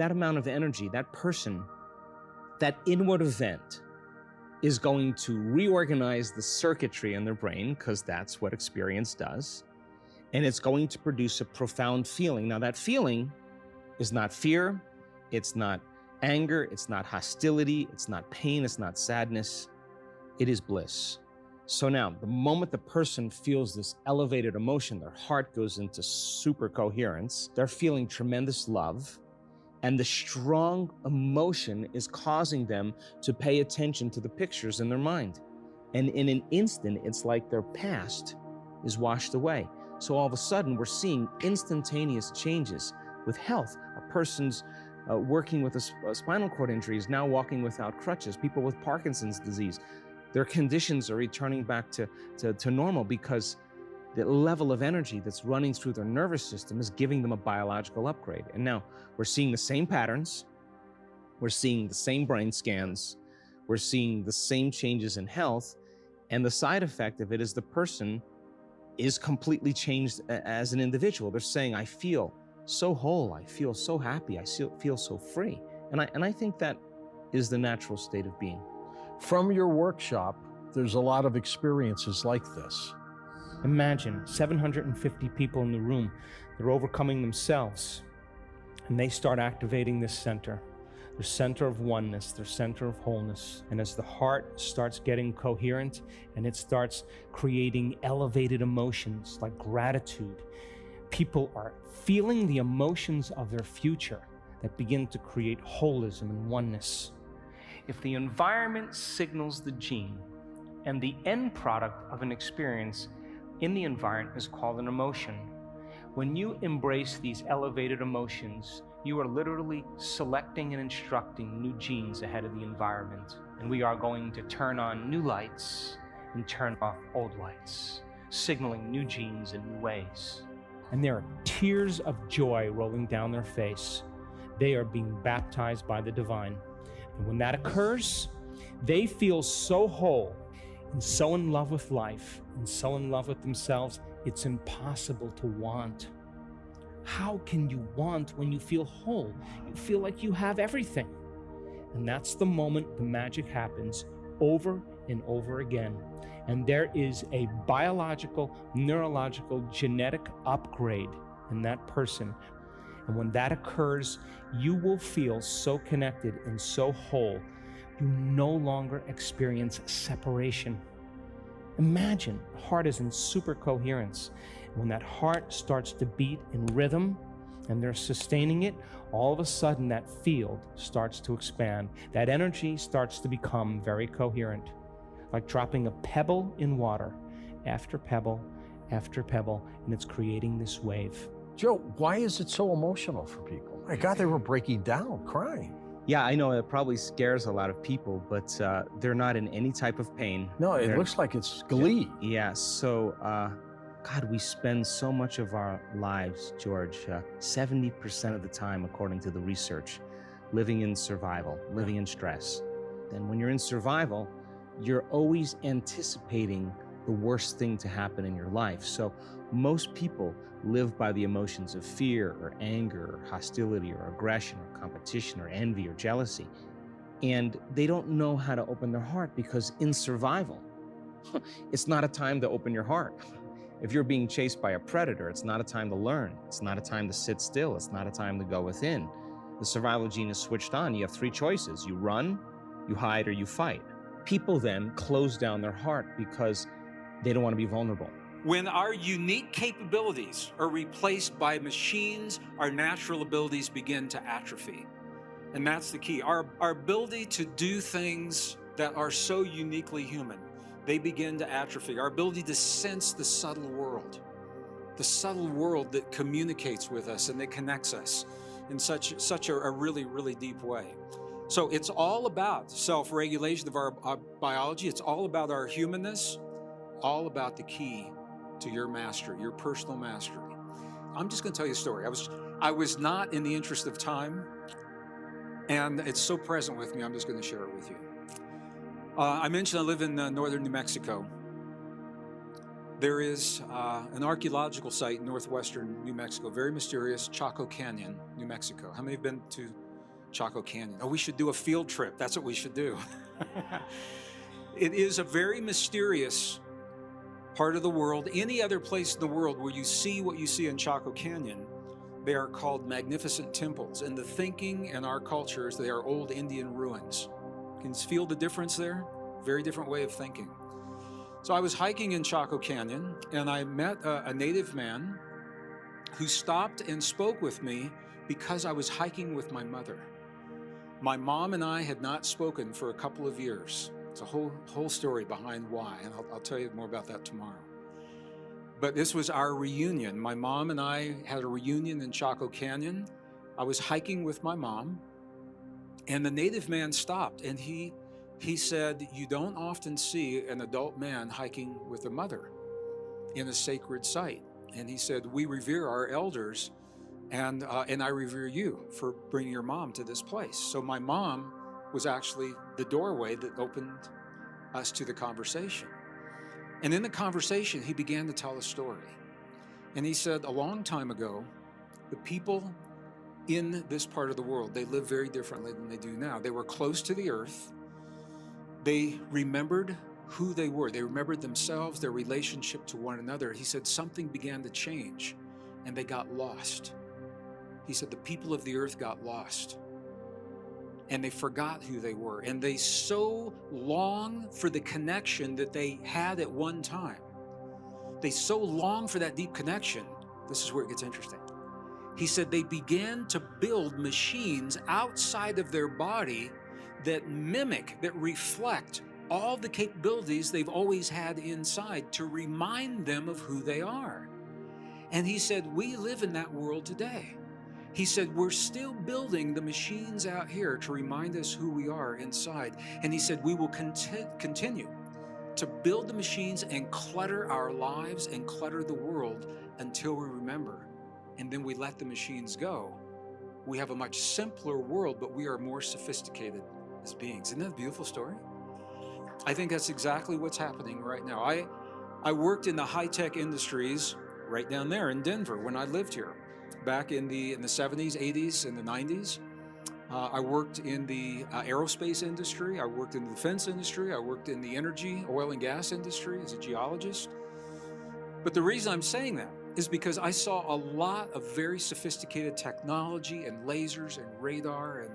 that amount of energy, that person, that inward event is going to reorganize the circuitry in their brain, because that's what experience does. And it's going to produce a profound feeling. Now, that feeling is not fear, it's not anger, it's not hostility, it's not pain, it's not sadness, it is bliss. So now, the moment the person feels this elevated emotion, their heart goes into super coherence, they're feeling tremendous love, and the strong emotion is causing them to pay attention to the pictures in their mind. And in an instant, it's like their past is washed away. So all of a sudden, we're seeing instantaneous changes with health. A person's working with a spinal cord injury is now walking without crutches. People with Parkinson's disease, their conditions are returning back to normal, because the level of energy that's running through their nervous system is giving them a biological upgrade. And now we're seeing the same patterns, we're seeing the same brain scans, we're seeing the same changes in health, and the side effect of it is the person is completely changed as an individual. They're saying, I feel so whole, I feel so happy, I feel so free. And I think that is the natural state of being. From your workshop, there's a lot of experiences like this. Imagine 750 people in the room. They're overcoming themselves, and they start activating this center, their center of oneness, their center of wholeness. And as the heart starts getting coherent and it starts creating elevated emotions like gratitude, people are feeling the emotions of their future that begin to create holism and oneness. If the environment signals the gene, and the end product of an experience in the environment is called an emotion, when you embrace these elevated emotions, you are literally selecting and instructing new genes ahead of the environment. And we are going to turn on new lights and turn off old lights, signaling new genes in new ways. And there are tears of joy rolling down their face. They are being baptized by the divine. And when that occurs, they feel so whole and so in love with life and so in love with themselves, it's impossible to want. How can you want when you feel whole? You feel like you have everything. And that's the moment the magic happens over and over again. And there is a biological, neurological, genetic upgrade in that person. And when that occurs, you will feel so connected and so whole. You no longer experience separation. Imagine the heart is in super coherence. When that heart starts to beat in rhythm and they're sustaining it, all of a sudden that field starts to expand. That energy starts to become very coherent, like dropping a pebble in water, after pebble, and it's creating this wave. Joe, why is it so emotional for people? My God, they were breaking down, crying. Yeah, I know it probably scares a lot of people, but they're not in any type of pain. No, it looks like it's glee. Yeah, so, God, we spend so much of our lives, George, 70% of the time, according to the research, living in survival, living in stress. And when you're in survival, you're always anticipating the worst thing to happen in your life. So most people live by the emotions of fear or anger or hostility or aggression or competition or envy or jealousy. And they don't know how to open their heart, because in survival, it's not a time to open your heart. If you're being chased by a predator, it's not a time to learn. It's not a time to sit still. It's not a time to go within. The survival gene is switched on. You have three choices. You run, you hide, or you fight. People then close down their heart because they don't want to be vulnerable. When our unique capabilities are replaced by machines, our natural abilities begin to atrophy. And that's the key. Our ability to do things that are so uniquely human, they begin to atrophy. Our ability to sense the subtle world that communicates with us and that connects us in such a really, really deep way. So it's all about self-regulation of our biology. It's all about our humanness, all about the key to your mastery, your personal mastery. I'm just going to tell you a story. I was not, in the interest of time, and it's so present with me, I'm just going to share it with you. I mentioned I live in northern New Mexico. There is an archaeological site in northwestern New Mexico, very mysterious, Chaco Canyon, New Mexico. How many have been to Chaco Canyon. Oh, we should do a field trip. That's what we should do. It is a very mysterious part of the world. Any other place in the world where you see what you see in Chaco Canyon, they are called magnificent temples. And the thinking in our cultures, they are old Indian ruins. Can you feel the difference there? Very different way of thinking. So I was hiking in Chaco Canyon, and I met a native man who stopped and spoke with me because I was hiking with my mother. My mom and I had not spoken for a couple of years. It's a whole story behind why, and I'll tell you more about that tomorrow. But this was our reunion. My mom and I had a reunion in Chaco Canyon. I was hiking with my mom, and the native man stopped, and he said, "You don't often see an adult man hiking with a mother in a sacred site." And he said, "We revere our elders, and I revere you for bringing your mom to this place." So my mom was actually the doorway that opened us to the conversation. And in the conversation, he began to tell a story. And he said, a long time ago, the people in this part of the world, they lived very differently than they do now. They were close to the earth. They remembered who they were. They remembered themselves, their relationship to one another. He said something began to change, and they got lost. He said the people of the earth got lost, and they forgot who they were, and they so long for the connection that they had at one time. They so long for that deep connection. This is where it gets interesting. He said they began to build machines outside of their body that mimic, that reflect all the capabilities they've always had inside to remind them of who they are. And he said, we live in that world today. He said, we're still building the machines out here to remind us who we are inside. And he said, we will continue to build the machines and clutter our lives and clutter the world until we remember. And then we let the machines go. We have a much simpler world, but we are more sophisticated as beings. Isn't that a beautiful story? I think that's exactly what's happening right now. I worked in the high-tech industries right down there in Denver when I lived here. Back in the 70s, 80s, and the 90s. I worked in the aerospace industry. I worked in the defense industry. I worked in the energy, oil and gas industry as a geologist. But the reason I'm saying that is because I saw a lot of very sophisticated technology and lasers and radar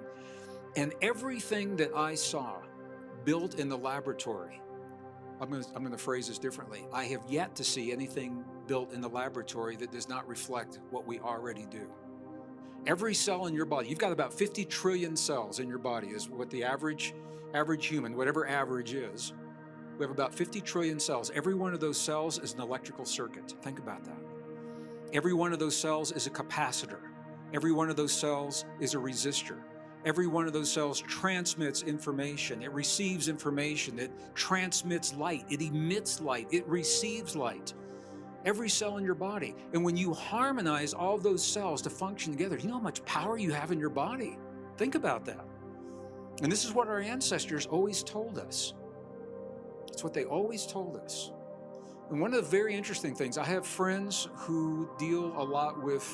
and everything that I saw built in the laboratory. I'm going to phrase this differently. I have yet to see anything built in the laboratory that does not reflect what we already do. Every cell in your body, you've got about 50 trillion cells in your body is what the average human, whatever average is. We have about 50 trillion cells. Every one of those cells is an electrical circuit. Think about that. Every one of those cells is a capacitor. Every one of those cells is a resistor. Every one of those cells transmits information. It receives information. It transmits light. It emits light. It receives light. Every cell in your body. And when you harmonize all those cells to function together, do you know how much power you have in your body? Think about that. And this is what our ancestors always told us. It's what they always told us. And one of the very interesting things, I have friends who deal a lot with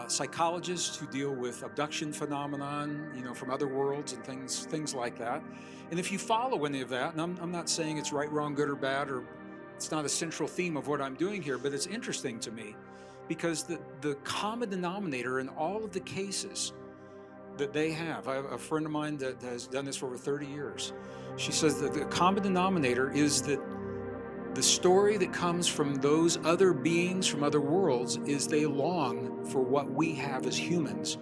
psychologists who deal with abduction phenomenon, from other worlds and things like that. And if you follow any of that, and I'm not saying it's right, wrong, good, or bad, or it's not a central theme of what I'm doing here, but it's interesting to me because the common denominator in all of the cases that they have, I have a friend of mine that has done this for over 30 years. She says that the common denominator is that the story that comes from those other beings from other worlds is they long for what we have as humans